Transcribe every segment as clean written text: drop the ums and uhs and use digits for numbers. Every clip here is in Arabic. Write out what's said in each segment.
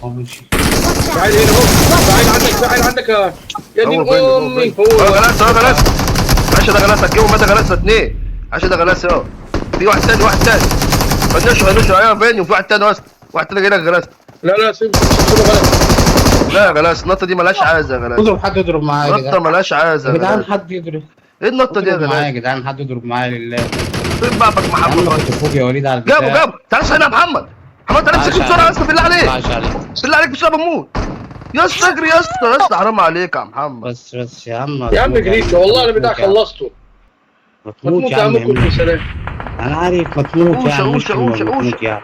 ماشي. تعال هنا اهو، تعال عندك، تعال عندك يا دين امي. هو غلاسه، هو غلاسه. عشان ده غلاسه، تجيبه مدى غلاسه اتنين. عشان ده غلاسه اهو. في واحد تاني، واحد تاني. فنشوا ايوه فين، وفي واحد تاني وسط. واحد تاني جاي لك غلاسه. لا لا سيب غلط. لا يا غلاسه، النطه دي مالهاش عازه يا غلاسه. اضرب حد يضرب معايا يا نطه جدعان. مالهاش عازه يا يا جدعان غلاسه. حد يضرب. ايه النطه دي يا اضرب معايا يا غلاسه؟ جدعان، حد يضرب معايا لله. فين بابك يا عم محمد؟ كنت فوق يا وليد على البتاع. جابه تعال هنا يا محمد. محمد تعال امسك بسرعه يا اسطى بالله عليك. بالله عليك بسرعه بموت. يا اسطى اجري يا اسطى، يا اسطى حرام عليك يا محمد. بس يا عم. يا عم جريت والله انا بتاع خلصته. ما تموت يا عم. انا عارف ما تموت يا عم.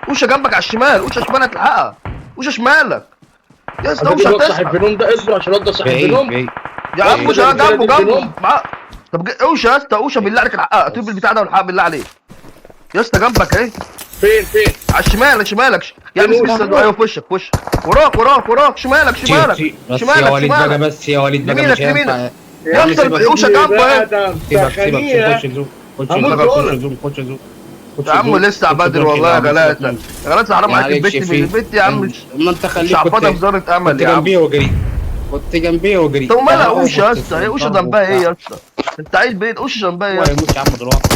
اوشا جنبك على الشمال، اوشا شمال هتلحقها. اوشا شمالك يا اسطى. اوشا صاحب هتسحب بنوم ده، اصبر عشان الواد ده صاحب بنوم. يا عم اوشا جنبه. طب اوشا يا اسطى، اوشا بالله عليك الحقها. طيب البتاع ده والحق بالله عليك يا اسطى. جنبك اهي. فين على الشمال، شمالك يا عم. ايوه في وشك، في وشك. وراك شمالك. بس يا وليد بقى، بس يا وليد بقى مش هينفع. يا اسطى اوشا جنبه اهي. سيبك خش زوم. يا عم لسه بدري والله يا غلاسه. يا غلاسه حرام عليك. البت من البت يا عم. ما انت خليك شعبطه في ذره امل يا عم. كنت جنبيه وجري. طب مالها اوشا يا اسطى؟ هي اوشا ذنبها ايه يا اسطى؟ انت عايز بيت اوشا ذنبها ايه يا اسطى؟ يموت يا عم دلوقتي.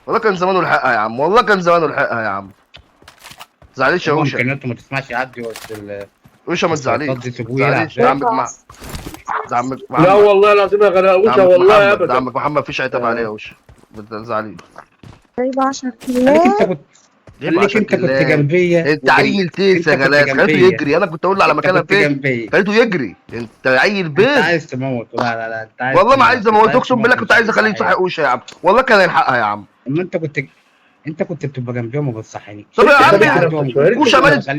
والله كان زمانه لحقها يا عم، والله كان زمانه لحقها يا عم. تزعليش يا اوشا. ممكن انتوا ما تسمعش يعدي وسط اوشا ما تزعليش. يا عمك لا والله العظيم يا غلاوشه والله ابدا. عمك محمد مفيش عتاب عليه يا اوشا. ما تزعليش. طيب 10 خليك انت كنت جنبيه. انت عيل تيس يا غلاسه. خليته يجري. انا كنت اقول له على مكانها فين. خليته يجري. انت عيل بيت. انت عايز تموت. لا انت عايز والله ما عايز اموت. اقسم بالله كنت عايز اخليه يصحي اوشا يا عم. والله كان هيلحقها يا عم. اما انت كنت بتبقى جنبيهم وما بتصحينيش. طب يا عم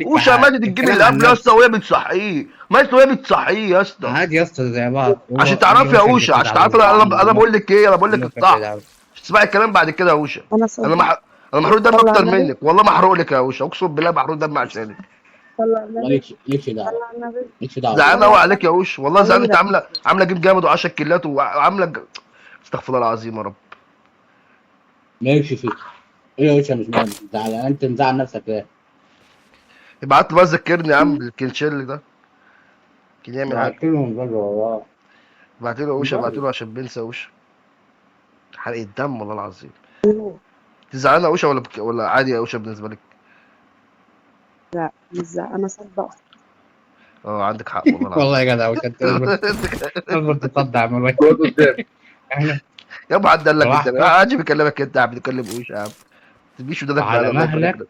اوشا ماتت الجيم اللي قبل يا اسطى وهي بتصحيه. ماتت وهي بتصحيه يا اسطى. عادي يا اسطى زي بعض. عشان تعرفي يا اوشا، عشان تعرفي انا بقول لك ايه. انا بقول لك الصح. مش تسمعي الكلام بعد كده يا اوشا. انا محروق دم اكتر منك والله. محروق لك يا اوشا، اقسم بالله محروق دم عشانك. مالكش دعوه. زعلان قوي عليك يا اوشا والله. زعلان. انت عامله جيم جامد و10 كيلات وعامله استغفر الله العظيم يا رب. مالكش فيه. ايه يا اوشا مش مهم. زعلان انت مزعل نفسك ليه؟ ابعت له بقى ذكرني يا عم بالكنشيل ده. كان يعمل حاجه. بعت لهم والله. ابعت له يا اوشا، ابعت له عشان بنسى يا اوشا. حرقة دم والله العظيم. تزعلان يا اوشا ولا عادي يا اوشا بالنسبه لك؟ لا مش زعلان، انا صدقت. عندك حق والله العظيم. والله يا جدع اوشا انت اصبر تصدع من الوقت. يا ابو حد قال لك انت؟ عادي بيكلمك انت. عم بتكلم اوشا يا عم. ما تجيش ودانك على مهلك.